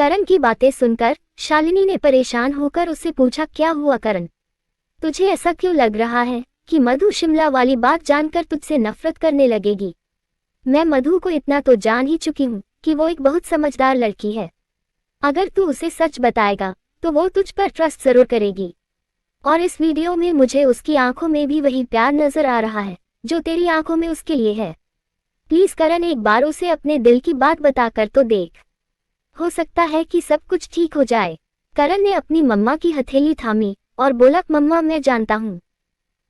करण की बातें सुनकर शालिनी ने परेशान होकर उससे पूछा, क्या हुआ करण? तुझे ऐसा क्यों लग रहा है कि मधु शिमला वाली बात जानकर तुझसे नफरत करने लगेगी? मैं मधु को इतना तो जान ही चुकी हूँ कि वो एक बहुत समझदार लड़की है। अगर तू उसे सच बताएगा तो वो तुझ पर ट्रस्ट जरूर करेगी। और इस वीडियो में मुझे उसकी आंखों में भी वही प्यार नजर आ रहा है जो तेरी आंखों में उसके लिए है। प्लीज करण, एक बार उसे अपने दिल की बात बताकर तो देख। हो सकता है कि सब कुछ ठीक हो जाए। करण ने अपनी मम्मा की हथेली थामी और बोला, मम्मा, मैं जानता हूँ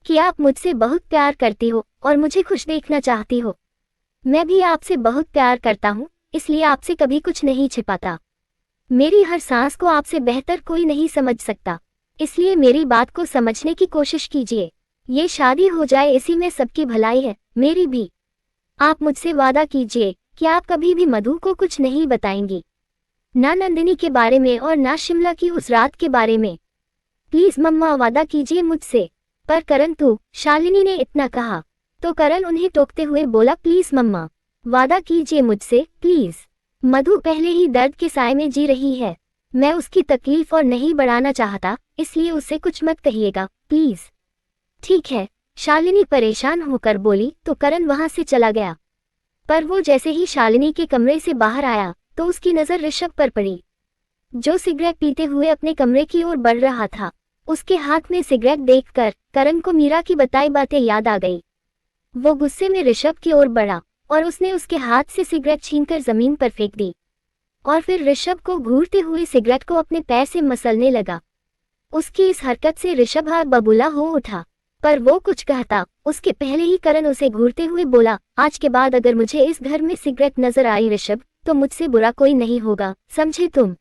कि आप मुझसे बहुत प्यार करती हो और मुझे खुश देखना चाहती हो। मैं भी आपसे बहुत प्यार करता हूँ, इसलिए आपसे कभी कुछ नहीं छिपाता। मेरी हर सांस को आपसे बेहतर कोई नहीं समझ सकता, इसलिए मेरी बात को समझने की कोशिश कीजिए। ये शादी हो जाए, इसी में सबकी भलाई है, मेरी भी। आप मुझसे वादा कीजिए कि आप कभी भी मधु को कुछ नहीं बताएंगी, ना नंदिनी के बारे में और ना शिमला की उस रात के बारे में। प्लीज मम्मा, वादा कीजिए मुझसे। पर करण, तू, शालिनी ने इतना कहा तो करण उन्हें टोकते हुए बोला, प्लीज मम्मा, वादा कीजिए मुझसे, प्लीज। मधु पहले ही दर्द के साए में जी रही है। मैं उसकी तकलीफ और नहीं बढ़ाना चाहता, इसलिए उससे कुछ मत कहिएगा, प्लीज। ठीक है, शालिनी परेशान होकर बोली तो करण वहां से चला गया। पर वो जैसे ही शालिनी के कमरे से बाहर आया तो उसकी नजर ऋषभ पर पड़ी, जो सिगरेट पीते हुए अपने कमरे की ओर बढ़ रहा था। उसके हाथ में सिगरेट देखकर करण को मीरा की बताई बातें याद आ गई। वो गुस्से में ऋषभ की ओर बढ़ा और उसने उसके हाथ से सिगरेट छीनकर जमीन पर फेंक दी और फिर ऋषभ को घूरते हुए सिगरेट को अपने पैर से मसलने लगा। उसकी इस हरकत से ऋषभ बबूला हो उठा, पर वो कुछ कहता उसके पहले ही करण उसे घूरते हुए बोला, आज के बाद अगर मुझे इस घर में सिगरेट नजर आई ऋषभ, तो मुझसे बुरा कोई नहीं होगा, समझे तुम?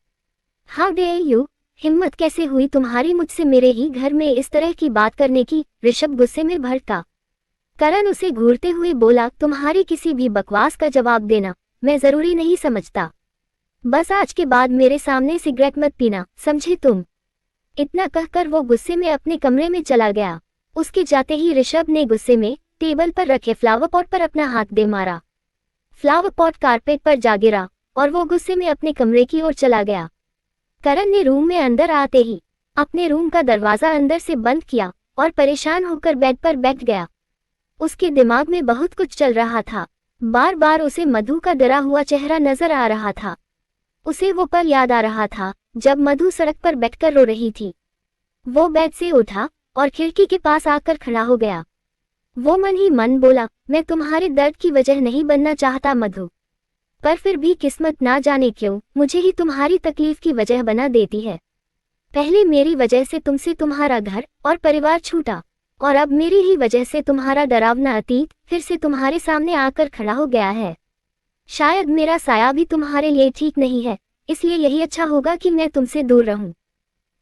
हाउ डेयर यू, हिम्मत कैसे हुई तुम्हारी मुझसे मेरे ही घर में इस तरह की बात करने की? ऋषभ गुस्से में भड़का। करण उसे घूरते हुए बोला, तुम्हारी किसी भी बकवास का जवाब देना मैं जरूरी नहीं समझता। बस आज के बाद मेरे सामने सिगरेट मत पीना, समझे तुम? इतना कहकर वो गुस्से में अपने कमरे में चला गया। उसके जाते ही ऋषभ ने गुस्से में टेबल पर रखे फ्लावर पॉट पर अपना हाथ दे मारा। फ्लावर पॉट कारपेट पर जा गिरा और वो गुस्से में अपने कमरे की ओर चला गया। करण ने रूम में अंदर आते ही अपने रूम का दरवाजा अंदर से बंद किया और परेशान होकर बेड पर बैठ गया। उसके दिमाग में बहुत कुछ चल रहा था। बार बार उसे मधु का डरा हुआ चेहरा नजर आ रहा था। उसे वो पल याद आ रहा था जब मधु सड़क पर बैठकर रो रही थी। वो बेड से उठा और खिड़की के पास आकर खड़ा हो गया। वो मन ही मन बोला, मैं तुम्हारे दर्द की वजह नहीं बनना चाहता मधु, पर फिर भी किस्मत ना जाने क्यों मुझे ही तुम्हारी तकलीफ की वजह बना देती है। पहले मेरी वजह से तुमसे तुम्हारा घर और परिवार छूटा, और अब मेरी ही वजह से तुम्हारा डरावना अतीत फिर से तुम्हारे सामने आकर खड़ा हो गया है। शायद मेरा साया भी तुम्हारे लिए ठीक नहीं है, इसलिए यही अच्छा होगा कि मैं तुमसे दूर रहूं।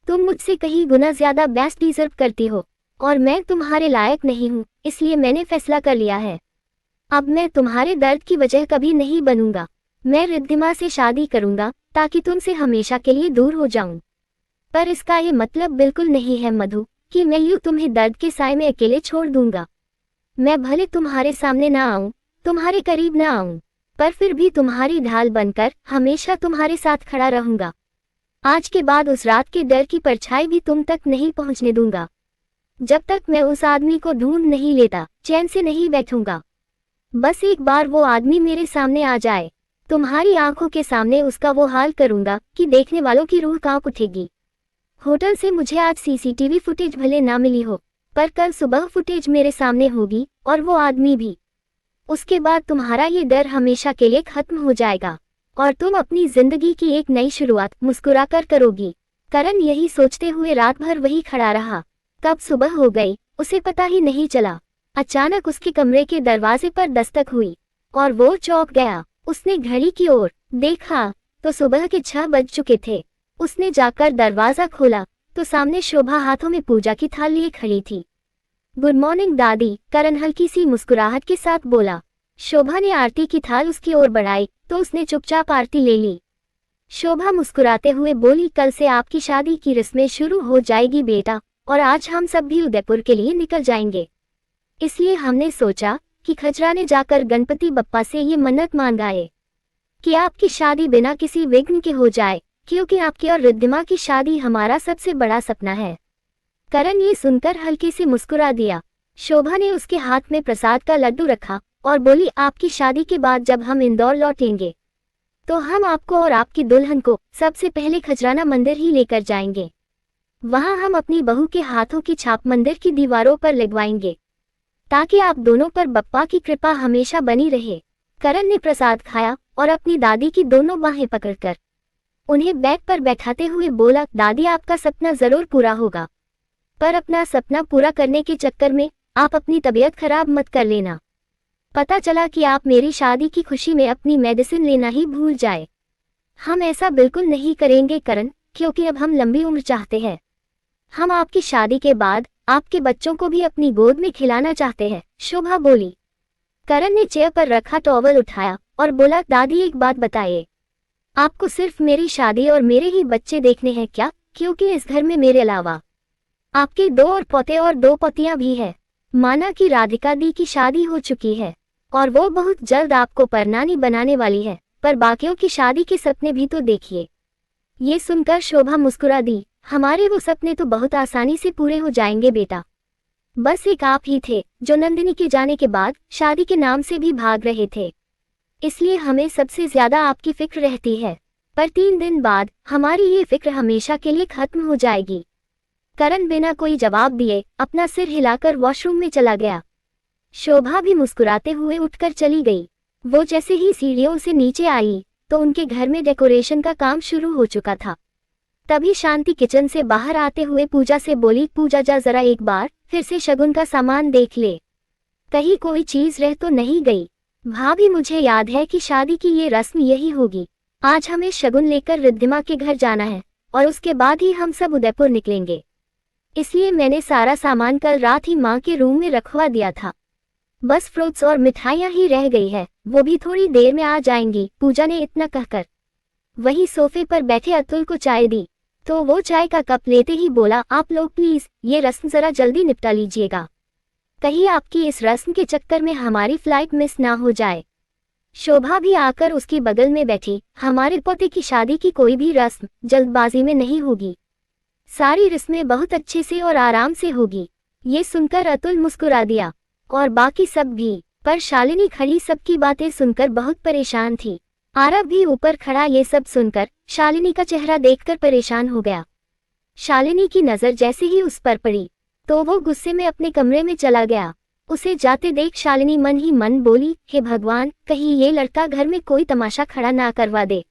तुम मुझसे कहीं गुना ज्यादा बेस्ट डिजर्व करती हो और मैं तुम्हारे लायक नहीं हूं, इसलिए मैंने फैसला कर लिया है। अब मैं तुम्हारे दर्द की वजह कभी नहीं बनूंगा। मैं रिद्धिमा से शादी करूंगा ताकि तुमसे हमेशा के लिए दूर हो जाऊं। पर इसका ये मतलब बिल्कुल नहीं है मधु कि मैं यूं तुम्हें दर्द के साए में अकेले छोड़ दूंगा। मैं भले तुम्हारे सामने ना आऊं, तुम्हारे करीब ना आऊं, पर फिर भी तुम्हारी ढाल बनकर हमेशा तुम्हारे साथ खड़ा रहूंगा। आज के बाद उस रात के डर की परछाई भी तुम तक नहीं पहुंचने दूंगा। जब तक मैं उस आदमी को ढूंढ नहीं लेता चैन से नहीं बैठूंगा। बस एक बार वो आदमी मेरे सामने आ जाए, तुम्हारी आंखों के सामने उसका वो हाल करूंगा कि देखने वालों की रूह कांप उठेगी। होटल से मुझे आज सीसीटीवी फुटेज भले ना मिली हो, पर कल सुबह फुटेज मेरे सामने होगी और वो आदमी भी। उसके बाद तुम्हारा ये डर हमेशा के लिए खत्म हो जाएगा और तुम अपनी जिंदगी की एक नई शुरुआत मुस्कुराकर करोगी। करण यही सोचते हुए रात भर वही खड़ा रहा। कब सुबह हो गई उसे पता ही नहीं चला। अचानक उसके कमरे के दरवाजे पर दस्तक हुई और वो चौंक गया। उसने घड़ी की ओर देखा तो सुबह के 6 बज चुके थे। उसने जाकर दरवाजा खोला तो सामने शोभा हाथों में पूजा की थाल लिए खड़ी थी। गुड मॉर्निंग दादी, करण हल्की सी मुस्कुराहट के साथ बोला। शोभा ने आरती की थाल उसकी ओर बढ़ाई तो उसने चुपचाप आरती ले ली। शोभा मुस्कुराते हुए बोली, कल से आपकी शादी की रस्में शुरू हो जाएगी बेटा, और आज हम सब भी उदयपुर के लिए निकल जाएंगे। इसलिए हमने सोचा कि खजराने जाकर गणपति बप्पा से ये मन्नत मांगाए कि आपकी शादी बिना किसी विघ्न के हो जाए, क्योंकि आपकी और रिद्धिमा की शादी हमारा सबसे बड़ा सपना है। करण ये सुनकर हल्के से मुस्कुरा दिया। शोभा ने उसके हाथ में प्रसाद का लड्डू रखा और बोली, आपकी शादी के बाद जब हम इंदौर लौटेंगे तो हम आपको और आपकी दुल्हन को सबसे पहले खजराना मंदिर ही लेकर जाएंगे। वहां हम अपनी बहू के हाथों की छाप मंदिर की दीवारों पर लगवाएंगे ताकि आप दोनों पर बप्पा की कृपा हमेशा बनी रहे। करण ने प्रसाद खाया और अपनी दादी की दोनों बाहें पकड़कर उन्हें बैग पर बैठाते हुए बोला, दादी आपका सपना जरूर पूरा होगा, पर अपना सपना पूरा करने के चक्कर में आप अपनी तबीयत खराब मत कर लेना। पता चला कि आप मेरी शादी की खुशी में अपनी मेडिसिन लेना ही भूल जाए। हम ऐसा बिल्कुल नहीं करेंगे करण, क्योंकि अब हम लंबी उम्र चाहते हैं। हम आपकी शादी के बाद आपके बच्चों को भी अपनी गोद में खिलाना चाहते हैं, शोभा बोली। करण ने चेयर पर रखा टॉवल उठाया और बोला, दादी एक बात बताइए, आपको सिर्फ मेरी शादी और मेरे ही बच्चे देखने हैं क्या? क्योंकि इस घर में मेरे अलावा आपके 2 और पोते और 2 पोतियां भी हैं। माना कि राधिका दी की शादी हो चुकी है और वो बहुत जल्द आपको परनानी बनाने वाली है, पर बाकियों की शादी के सपने भी तो देखिए। ये सुनकर शोभा मुस्कुरा दी। हमारे वो सपने तो बहुत आसानी से पूरे हो जाएंगे बेटा। बस एक आप ही थे जो नंदिनी के जाने के बाद शादी के नाम से भी भाग रहे थे, इसलिए हमें सबसे ज्यादा आपकी फिक्र रहती है। पर 3 दिन बाद हमारी ये फिक्र हमेशा के लिए खत्म हो जाएगी। करण बिना कोई जवाब दिए अपना सिर हिलाकर वॉशरूम में चला गया। शोभा भी मुस्कुराते हुए उठकर चली गई। वो जैसे ही सीढ़ियों से नीचे आई तो उनके घर में डेकोरेशन का काम शुरू हो चुका था। तभी शांति किचन से बाहर आते हुए पूजा से बोली, पूजा जा जरा एक बार फिर से शगुन का सामान देख ले, कहीं कोई चीज रह तो नहीं गई। भाभी मुझे याद है कि शादी की ये रस्म यही होगी। आज हमें शगुन लेकर रिद्धिमा के घर जाना है और उसके बाद ही हम सब उदयपुर निकलेंगे, इसलिए मैंने सारा सामान कल रात ही माँ के रूम में रखवा दिया था। बस फ्रूट्स और मिठाइयाँ ही रह गई है, वो भी थोड़ी देर में आ जाएंगी। पूजा ने इतना कहकर वही सोफे पर बैठे अतुल को चाय दी तो वो चाय का कप लेते ही बोला, आप लोग प्लीज ये रस्म जरा जल्दी निपटा लीजिएगा, कहीं आपकी इस रस्म के चक्कर में हमारी फ्लाइट मिस ना हो जाए। शोभा भी आकर उसकी बगल में बैठी। हमारे पोते की शादी की कोई भी रस्म जल्दबाजी में नहीं होगी, सारी रस्में बहुत अच्छे से और आराम से होगी। ये सुनकर अतुल मुस्कुरा दिया और बाकी सब भी, पर शालिनी खड़ी सबकी बातें सुनकर बहुत परेशान थी। आरव भी ऊपर खड़ा ये सब सुनकर शालिनी का चेहरा देखकर परेशान हो गया। शालिनी की नजर जैसे ही उस पर पड़ी तो वो गुस्से में अपने कमरे में चला गया। उसे जाते देख शालिनी मन ही मन बोली, हे भगवान, कहीं ये लड़का घर में कोई तमाशा खड़ा ना करवा दे,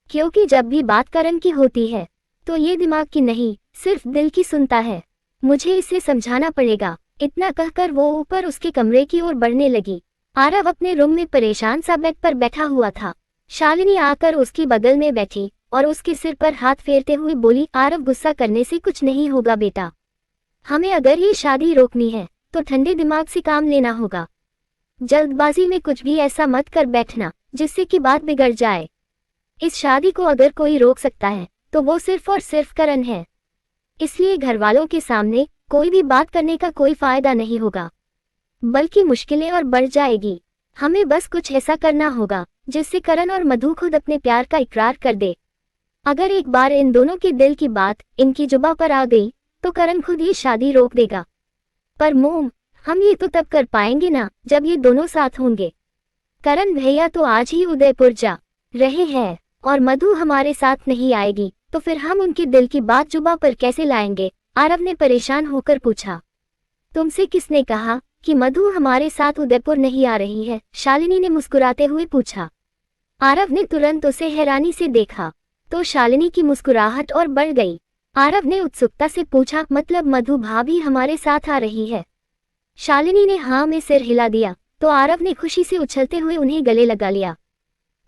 क्योंकि जब भी बात करण की होती है तो ये दिमाग की नहीं सिर्फ दिल की सुनता है। मुझे इसे समझाना पड़ेगा। इतना कहकर वो ऊपर उसके कमरे की ओर बढ़ने लगी। आरव अपने रूम में परेशान सा बेड पर बैठा हुआ था। शालिनी आकर उसकी बगल में बैठी और उसके सिर पर हाथ फेरते हुए बोली, आरव गुस्सा करने से कुछ नहीं होगा बेटा, हमें अगर ये शादी रोकनी है तो ठंडे दिमाग से काम लेना होगा। जल्दबाजी में कुछ भी ऐसा मत कर बैठना जिससे कि बात बिगड़ जाए। इस शादी को अगर कोई रोक सकता है तो वो सिर्फ और सिर्फ करण है, इसलिए घर वालों के सामने कोई भी बात करने का कोई फायदा नहीं होगा, बल्कि मुश्किलें और बढ़ जाएगी। हमें बस कुछ ऐसा करना होगा जिससे करण और मधु खुद अपने प्यार का इकरार कर दे। अगर एक बार इन दोनों के दिल की बात इनकी जुबां पर आ गई तो करण खुद ये शादी रोक देगा। पर मोम, हम ये तो तब कर पाएंगे ना जब ये दोनों साथ होंगे। करण भैया तो आज ही उदयपुर जा रहे हैं और मधु हमारे साथ नहीं आएगी तो फिर हम उनके दिल की बात जुबां पर कैसे लाएंगे? आरव ने परेशान होकर पूछा। तुमसे किसने कहा कि मधु हमारे साथ उदयपुर नहीं आ रही है? शालिनी ने मुस्कुराते हुए पूछा। आरव ने तुरंत उसे हैरानी से देखा तो शालिनी की मुस्कुराहट और बढ़ गई। आरव ने उत्सुकता से पूछा, मतलब मधु भाभी हमारे साथ आ रही है? शालिनी ने हाँ में सिर हिला दिया तो आरव ने खुशी से उछलते हुए उन्हें गले लगा लिया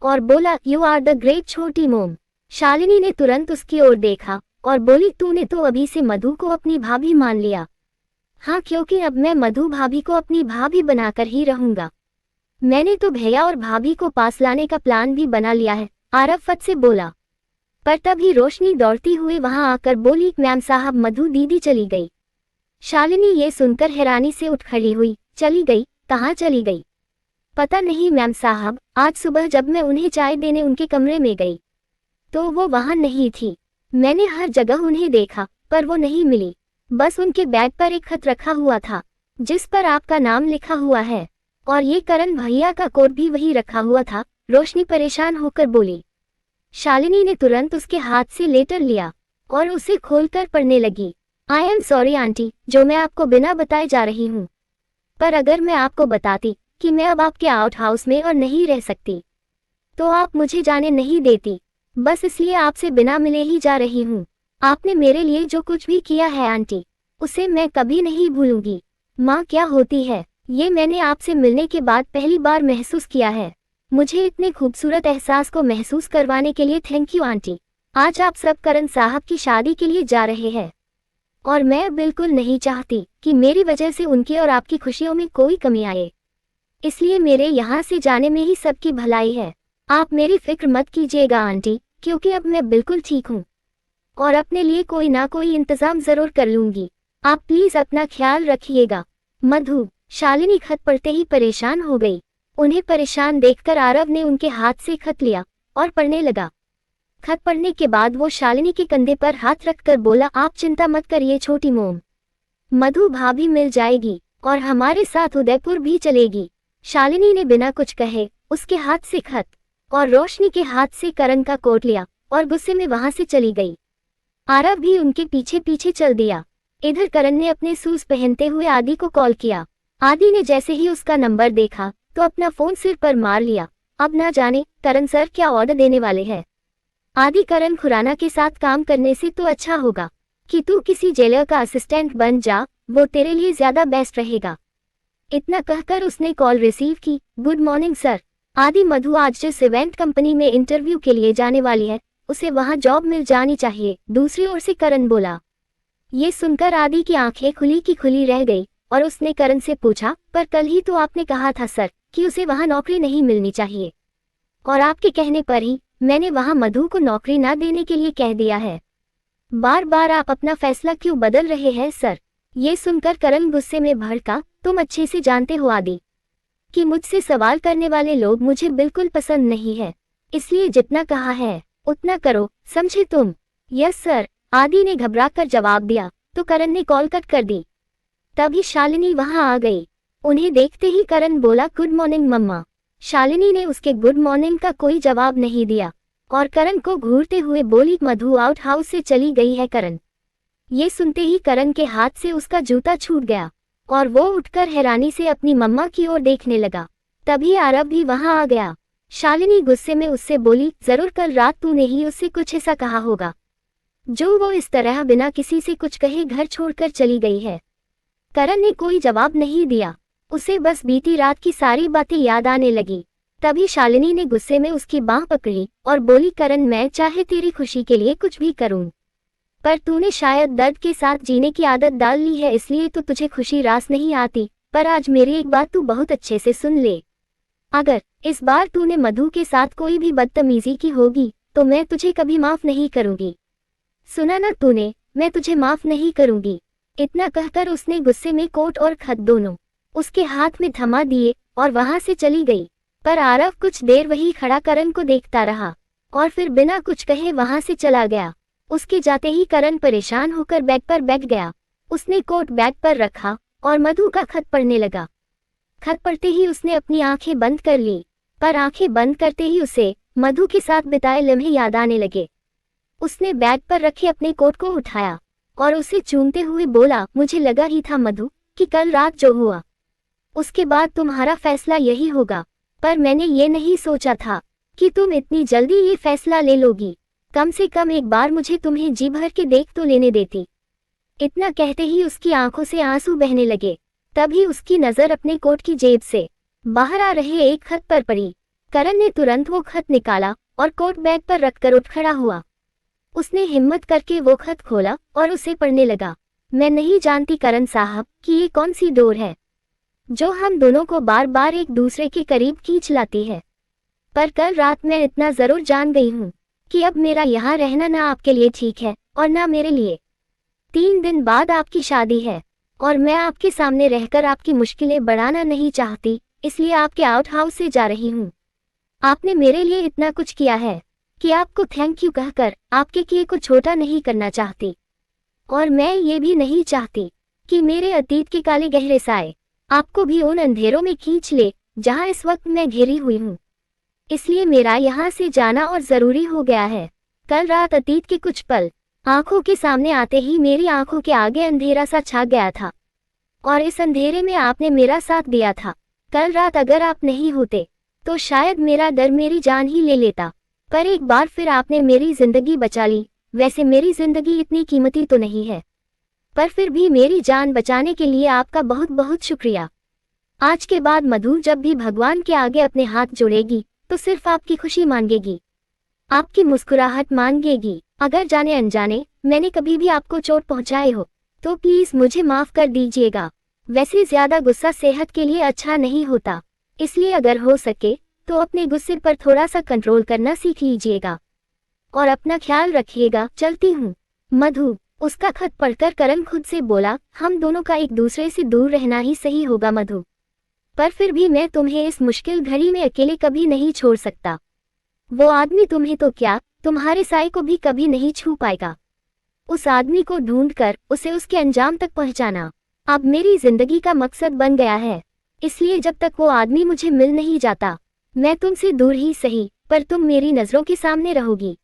और बोला, यू आर द ग्रेट छोटी मोम। शालिनी ने तुरंत उसकी ओर देखा और बोली, तूने तो अभी से मधु को अपनी भाभी मान लिया? हाँ, क्योंकि अब मैं मधु भाभी को अपनी भाभी बनाकर ही रहूंगा। मैंने तो भैया और भाभी को पास लाने का प्लान भी बना लिया है, आरव फट से बोला। पर तभी रोशनी दौड़ती हुई वहां आकर बोली, मैम साहब, मधु दीदी चली गई। शालिनी ये सुनकर हैरानी से उठ खड़ी हुई। चली गई? कहाँ चली गई? पता नहीं मैम साहब, आज सुबह जब मैं उन्हें चाय देने उनके कमरे में गई तो वो वहां नहीं थी। मैंने हर जगह उन्हें देखा पर वो नहीं मिली। बस उनके बैग पर एक खत रखा हुआ था जिस पर आपका नाम लिखा हुआ है, और ये करण भैया का कोट भी वही रखा हुआ था। रोशनी परेशान होकर बोली। शालिनी ने तुरंत उसके हाथ से लेटर लिया और उसे खोलकर पढ़ने लगी। आई एम सॉरी आंटी, जो मैं आपको बिना बताए जा रही हूँ, पर अगर मैं आपको बताती कि मैं अब आपके आउट हाउस में और नहीं रह सकती तो आप मुझे जाने नहीं देती। बस इसलिए आपसे बिना मिले ही जा रही हूँ। आपने मेरे लिए जो कुछ भी किया है आंटी, उसे मैं कभी नहीं भूलूंगी। माँ क्या होती है ये मैंने आपसे मिलने के बाद पहली बार महसूस किया है। मुझे इतने खूबसूरत एहसास को महसूस करवाने के लिए थैंक यू आंटी। आज आप सब करण साहब की शादी के लिए जा रहे हैं और मैं बिल्कुल नहीं चाहती कि मेरी वजह से उनकी और आपकी खुशियों में कोई कमी आए, इसलिए मेरे यहाँ से जाने में ही सबकी भलाई है। आप मेरी फिक्र मत कीजिएगा आंटी, क्योंकि अब मैं बिल्कुल ठीक हूँ और अपने लिए कोई ना कोई इंतजाम जरूर कर लूंगी। आप प्लीज अपना ख्याल रखिएगा। मधु। शालिनी खत पढ़ते ही परेशान हो गई। उन्हें परेशान देखकर आरव ने उनके हाथ से खत लिया और पढ़ने लगा। खत पढ़ने के बाद वो शालिनी के कंधे पर हाथ रखकर बोला, आप चिंता मत करिए छोटी मोम, मधु भाभी मिल जाएगी और हमारे साथ उदयपुर भी चलेगी। शालिनी ने बिना कुछ कहे उसके हाथ से खत और रोशनी के हाथ से करण का कोट लिया और गुस्से में वहां से चली गई। आरव भी उनके पीछे पीछे चल दिया। इधर करण ने अपने शूज पहनते हुए आदि को कॉल किया। आदि ने जैसे ही उसका नंबर देखा तो अपना फोन सिर पर मार लिया। अब ना जाने करण सर क्या ऑर्डर देने वाले हैं। आदि, करण खुराना के साथ काम करने से तो अच्छा होगा कि तू किसी जेलर का असिस्टेंट बन जा, वो तेरे लिए ज्यादा बेस्ट रहेगा। इतना कहकर उसने कॉल रिसीव की। Good morning sir. आदि, मधु आज जिस इवेंट कंपनी में इंटरव्यू के लिए जाने वाली है उसे वहां जॉब मिल जानी चाहिए, दूसरी ओर से करण बोला। ये सुनकर आदि की आंखें खुली की खुली रह गई और उसने करण से पूछा, पर कल ही तो आपने कहा था सर कि उसे वहां नौकरी नहीं मिलनी चाहिए, और आपके कहने पर ही मैंने वहां मधु को नौकरी ना देने के लिए कह दिया है। बार बार आप अपना फैसला क्यों बदल रहे हैं सर। ये सुनकर करण गुस्से में भड़का। तुम अच्छे से जानते हो आदि कि मुझसे सवाल करने वाले लोग मुझे बिल्कुल पसंद नहीं है, इसलिए जितना कहा है उतना करो, समझे तुम। यस सर, आदि ने घबराकर जवाब दिया तो करण ने कॉल कट कर दी। तभी शालिनी वहां आ गई। उन्हें देखते ही करण बोला, गुड मॉर्निंग मम्मा। शालिनी ने उसके गुड मॉर्निंग का कोई जवाब नहीं दिया और करण को घूरते हुए बोली, मधु आउट हाउस से चली गई है करण। ये सुनते ही करण के हाथ से उसका जूता छूट गया और वो उठकर हैरानी से अपनी मम्मा की ओर देखने लगा। तभी आरव भी वहां आ गया। शालिनी गुस्से में उससे बोली, जरूर कल रात तूने ही उससे कुछ ऐसा कहा होगा जो वो इस तरह बिना किसी से कुछ कहे घर छोड़कर चली गई है। करण ने कोई जवाब नहीं दिया, उसे बस बीती रात की सारी बातें याद आने लगी। तभी शालिनी ने गुस्से में उसकी बांह पकड़ी और बोली, करण मैं चाहे तेरी खुशी के लिए कुछ भी करूं, पर तूने शायद दर्द के साथ जीने की आदत डाल ली है, इसलिए तो तुझे खुशी रास नहीं आती। पर आज मेरी एक बात तू बहुत अच्छे से सुन ले, अगर इस बार तूने मधु के साथ कोई भी बदतमीजी की होगी तो मैं तुझे कभी माफ नहीं करूंगी। सुना ना तूने, मैं तुझे माफ नहीं करूंगी। इतना कहकर उसने गुस्से में कोट और खत दोनों उसके हाथ में थमा दिए और वहां से चली गई। पर आरव कुछ देर वही खड़ा करण को देखता रहा और फिर बिना कुछ कहे वहां से चला गया। उसके जाते ही करण परेशान होकर बेड पर बैठ गया। उसने कोट बैग पर रखा और मधु का खत पढ़ने लगा। खत पढ़ते ही उसने अपनी आंखें बंद कर ली, पर आंखें बंद करते ही उसे मधु के साथ बिताए लम्हे याद आने लगे। उसने बैग पर रखे अपने कोट को उठाया और उसे चूमते हुए बोला, मुझे लगा ही था मधु कि कल रात जो हुआ उसके बाद तुम्हारा फैसला यही होगा, पर मैंने ये नहीं सोचा था कि तुम इतनी जल्दी ये फैसला ले लोगी। कम से कम एक बार मुझे तुम्हें जी भर के देख तो लेने देती। इतना कहते ही उसकी आंखों से आंसू बहने लगे। तभी उसकी नजर अपने कोट की जेब से बाहर आ रहे एक खत पर पड़ी। करण ने तुरंत वो खत निकाला और कोट बैग पर रखकर उठ खड़ा हुआ। उसने हिम्मत करके वो खत खोला और उसे पढ़ने लगा। मैं नहीं जानती करण साहब कि ये कौन सी डोर है जो हम दोनों को बार बार एक दूसरे के करीब खींच लाती है, पर कल रात मैं इतना जरूर जान गई हूँ कि अब मेरा यहाँ रहना ना आपके लिए ठीक है और ना मेरे लिए। 3 दिन बाद आपकी शादी है और मैं आपके सामने रहकर आपकी मुश्किलें बढ़ाना नहीं चाहती, इसलिए आपके आउट हाउस से जा रही हूँ। आपने मेरे लिए इतना कुछ किया है कि आपको थैंक यू कहकर आपके किए को छोटा नहीं करना चाहती, और मैं ये भी नहीं चाहती कि मेरे अतीत के काले गहरे साए आपको भी उन अंधेरों में खींच ले जहां इस वक्त मैं घिरी हुई हूँ। इसलिए मेरा यहाँ से जाना और जरूरी हो गया है। कल रात अतीत के कुछ पल आंखों के सामने आते ही मेरी आंखों के आगे अंधेरा सा छा गया था, और इस अंधेरे में आपने मेरा साथ दिया था। कल रात अगर आप नहीं होते तो शायद मेरा डर मेरी जान ही ले लेता, पर एक बार फिर आपने मेरी जिंदगी बचा ली। वैसे मेरी जिंदगी इतनी कीमती तो नहीं है, पर फिर भी मेरी जान बचाने के लिए आपका बहुत बहुत शुक्रिया। आज के बाद मधु जब भी भगवान के आगे अपने हाथ जोड़ेगी तो सिर्फ आपकी खुशी मांगेगी, आपकी मुस्कुराहट मांगेगी। अगर जाने अनजाने मैंने कभी भी आपको चोट पहुंचाए हो तो प्लीज मुझे माफ कर दीजिएगा। वैसे ज्यादा गुस्सा सेहत के लिए अच्छा नहीं होता, इसलिए अगर हो सके तो अपने गुस्से पर थोड़ा सा कंट्रोल करना सीख लीजिएगा, और अपना ख्याल रखिएगा। चलती हूँ। मधु। उसका खत पढ़कर करण खुद से बोला, हम दोनों का एक दूसरे से दूर रहना ही सही होगा मधु, पर फिर भी मैं तुम्हें इस मुश्किल घड़ी में अकेले कभी नहीं छोड़ सकता। वो आदमी तुम्हें तो क्या, तुम्हारे साए को भी कभी नहीं छू पाएगा। उस आदमी को ढूंढकर उसे उसके अंजाम तक पहुंचाना अब मेरी जिंदगी का मकसद बन गया है। इसलिए जब तक वो आदमी मुझे मिल नहीं जाता मैं तुमसे दूर ही सही, पर तुम मेरी नजरों के सामने रहोगी।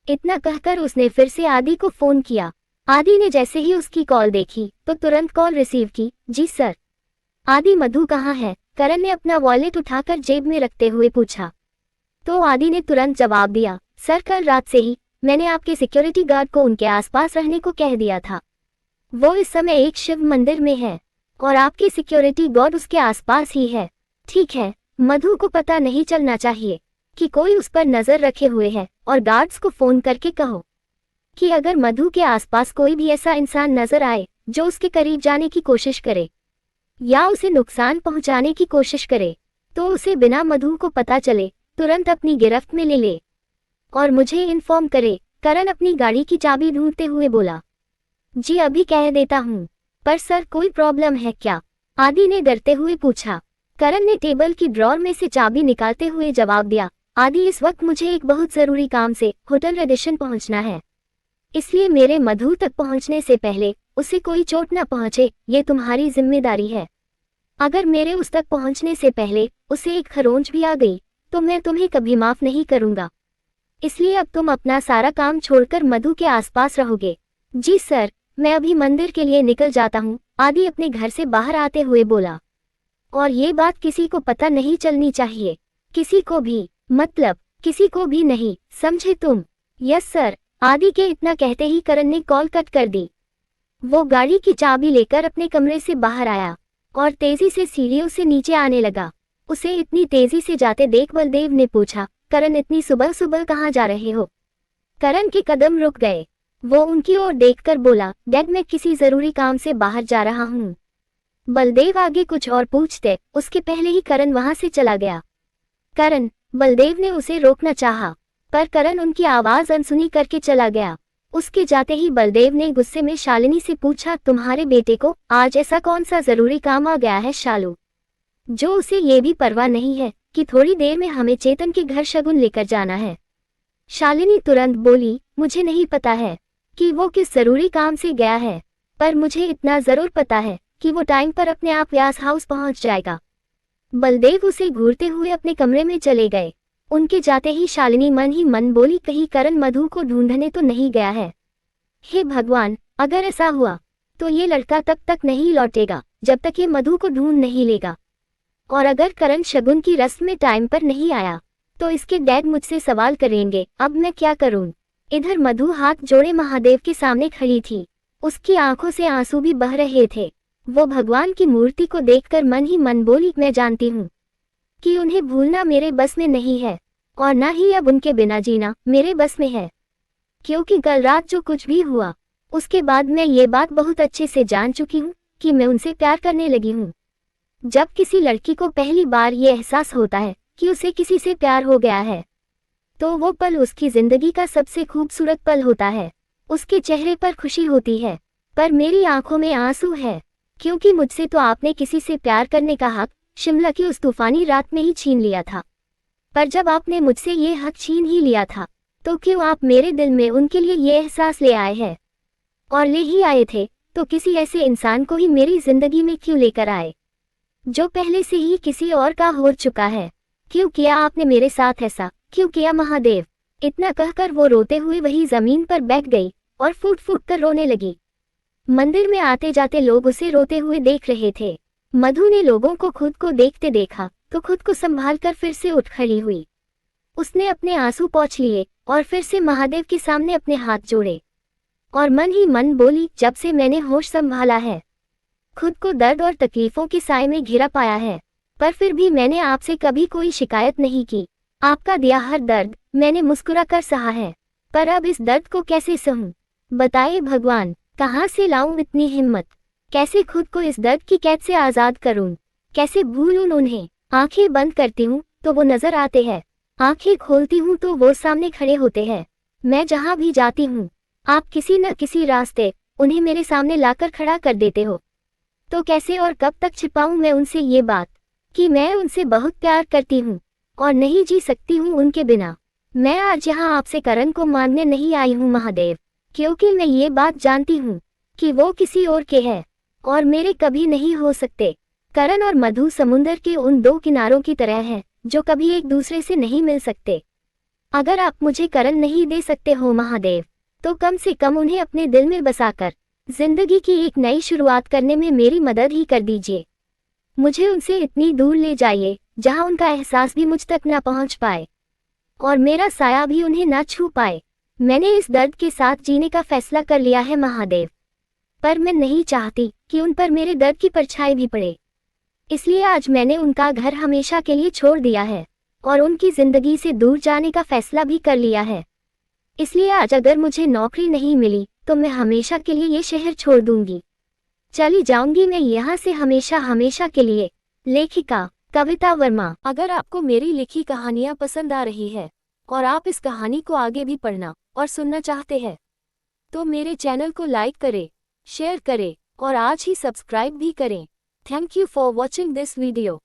इतना कहकर उसने फिर से आदि को फोन किया। आदि ने जैसे ही उसकी कॉल देखी तो तुरंत कॉल रिसीव की। जी सर। आदि, मधु कहाँ है? करण ने अपना वॉलेट उठाकर जेब में रखते हुए पूछा। तो आदि ने तुरंत जवाब दिया, सर कल रात से ही मैंने आपके सिक्योरिटी गार्ड को उनके आसपास रहने को कह दिया था। वो इस समय एक शिव मंदिर में है और आपके सिक्योरिटी गार्ड उसके आसपास ही है। ठीक है, मधु को पता नहीं चलना चाहिए कि कोई उस पर नजर रखे हुए है, और गार्ड्स को फोन करके कहो कि अगर मधु के आसपास कोई भी ऐसा इंसान नजर आए जो उसके करीब जाने की कोशिश करे या उसे नुकसान पहुंचाने की कोशिश करे तो उसे बिना मधु को पता चले तुरंत अपनी गिरफ्त में ले ले और मुझे इन्फॉर्म करे। करण अपनी गाड़ी की चाबी ढूंढते हुए बोला। जी अभी कह देता हूँ, पर सर कोई प्रॉब्लम है क्या? आदि ने डरते हुए पूछा। करण ने टेबल की ड्रॉर में से चाबी निकालते हुए जवाब दिया, आदि इस वक्त मुझे एक बहुत जरूरी काम से होटल रेडिशन पहुंचना है, इसलिए मेरे मधु तक पहुंचने से पहले उसे कोई चोट न पहुंचे ये तुम्हारी जिम्मेदारी है। अगर मेरे उस तक पहुंचने से पहले उसे एक खरोंच भी आ गई तो मैं तुम्हें कभी माफ नहीं करूंगा। इसलिए अब तुम अपना सारा काम छोड़कर मधु के आसपास रहोगे। जी सर, मैं अभी मंदिर के लिए निकल जाता हूँ, आदि अपने घर से बाहर आते हुए बोला। और ये बात किसी को पता नहीं चलनी चाहिए, किसी को भी, मतलब किसी को भी नहीं, समझे तुम? Yes sir. आदि के इतना कहते ही करण ने कॉल कट कर दी। वो गाड़ी की चाबी लेकर अपने कमरे से बाहर आया और तेजी से सीढ़ियों से नीचे आने लगा। उसे इतनी तेजी से जाते देख बलदेव ने पूछा, करण इतनी सुबह सुबह कहाँ जा रहे हो? करण के कदम रुक गए। वो उनकी ओर देखकर बोला, डैड मैं किसी जरूरी काम से बाहर जा रहा हूँ। बलदेव आगे कुछ और पूछते उसके पहले ही करण वहां से चला गया। करण, बलदेव ने उसे रोकना चाहा, पर करण उनकी आवाज अनसुनी करके चला गया। उसके जाते ही बलदेव ने गुस्से में शालिनी से पूछा, तुम्हारे बेटे को आज ऐसा कौन सा जरूरी काम आ गया है शालू, जो उसे ये भी परवाह नहीं है कि थोड़ी देर में हमें चेतन के घर शगुन लेकर जाना है? शालिनी तुरंत बोली, मुझे नहीं पता है कि वो किस जरूरी काम से गया है, पर मुझे इतना जरूर पता है कि वो टाइम पर अपने आप व्यास हाउस पहुंच जाएगा। बलदेव उसे घूरते हुए अपने कमरे में चले गए। उनके जाते ही शालिनी मन ही मन बोली, कहीं करण मधु को ढूंढने तो नहीं गया है। हे भगवान, अगर ऐसा हुआ तो ये लड़का तब तक नहीं लौटेगा जब तक ये मधु को ढूंढ नहीं लेगा, और अगर करण शगुन की रस्म में टाइम पर नहीं आया तो इसके डैड मुझसे सवाल करेंगे। अब मैं क्या करूं? इधर मधु हाथ जोड़े महादेव के सामने खड़ी थी। उसकी आंखों से आंसू भी बह रहे थे। वो भगवान की मूर्ति को देखकर मन ही मन बोली, मैं जानती हूँ कि उन्हें भूलना मेरे बस में नहीं है, और न ही अब उनके बिना जीना मेरे बस में है, क्योंकि कल रात जो कुछ भी हुआ उसके बाद मैं ये बात बहुत अच्छे से जान चुकी हूँ कि मैं उनसे प्यार करने लगी हूँ। जब किसी लड़की को पहली बार ये एहसास होता है कि उसे किसी से प्यार हो गया है तो वो पल उसकी जिंदगी का सबसे खूबसूरत पल होता है। उसके चेहरे पर खुशी होती है, पर मेरी आंखों में आंसू है, क्योंकि मुझसे तो आपने किसी से प्यार करने का हक शिमला की उस तूफानी रात में ही छीन लिया था। पर जब आपने मुझसे ये हक छीन ही लिया था तो क्यों आप मेरे दिल में उनके लिए ये एहसास ले आए हैं? और ले ही आए थे तो किसी ऐसे इंसान को ही मेरी जिंदगी में क्यों लेकर आए जो पहले से ही किसी और का हो चुका है? क्यों किया आपने मेरे साथ ऐसा? क्यों किया महादेव? इतना कहकर वो रोते हुए वही जमीन पर बैठ गई और फूट फूट कर रोने लगी। मंदिर में आते जाते लोग उसे रोते हुए देख रहे थे। मधु ने लोगों को खुद को देखते देखा तो खुद को संभाल कर फिर से उठ खड़ी हुई। उसने अपने आंसू पोंछ लिए और फिर से महादेव के सामने अपने हाथ जोड़े और मन ही मन बोली, जब से मैंने होश संभाला है, खुद को दर्द और तकलीफों के साए में घिरा पाया है, पर फिर भी मैंने आपसे कभी कोई शिकायत नहीं की। आपका दिया हर दर्द मैंने मुस्कुरा कर सहा है, पर अब इस दर्द को कैसे सहूं? बताइए भगवान, कहाँ से लाऊं इतनी हिम्मत? कैसे खुद को इस दर्द की कैद से आज़ाद करूं? कैसे भूलूं उन्हें? आंखें बंद करती हूँ तो वो नजर आते हैं, आंखें खोलती हूँ तो वो सामने खड़े होते हैं। मैं जहाँ भी जाती हूँ आप किसी न किसी रास्ते उन्हें मेरे सामने लाकर खड़ा कर देते हो। तो कैसे और कब तक छिपाऊं मैं उनसे ये बात कि मैं उनसे बहुत प्यार करती हूँ और नहीं जी सकती हूँ उनके बिना। मैं आज यहाँ आपसे करण को मांगने नहीं आई हूँ महादेव, क्योंकि मैं ये बात जानती हूँ कि वो किसी और के हैं और मेरे कभी नहीं हो सकते। करण और मधु समुंदर के उन दो किनारों की तरह हैं जो कभी एक दूसरे से नहीं मिल सकते। अगर आप मुझे करण नहीं दे सकते हो महादेव, तो कम से कम उन्हें अपने दिल में बसाकर जिंदगी की एक नई शुरुआत करने में मेरी मदद ही कर दीजिए। मुझे उनसे इतनी दूर ले जाइए जहां उनका एहसास भी मुझ तक ना पहुंच पाए और मेरा साया भी उन्हें ना छू पाए। मैंने इस दर्द के साथ जीने का फैसला कर लिया है महादेव, पर मैं नहीं चाहती कि उन पर मेरे दर्द की परछाई भी पड़े। इसलिए आज मैंने उनका घर हमेशा के लिए छोड़ दिया है और उनकी जिंदगी से दूर जाने का फैसला भी कर लिया है। इसलिए आज अगर मुझे नौकरी नहीं मिली तो मैं हमेशा के लिए ये शहर छोड़ दूंगी, चली जाऊंगी मैं यहाँ से हमेशा हमेशा के लिए। लेखिका कविता वर्मा। अगर आपको मेरी लिखी कहानियाँ पसंद आ रही है और आप इस कहानी को आगे भी पढ़ना और सुनना चाहते हैं तो मेरे चैनल को लाइक करें, शेयर करें और आज ही सब्सक्राइब भी करें। Thank you for watching this video.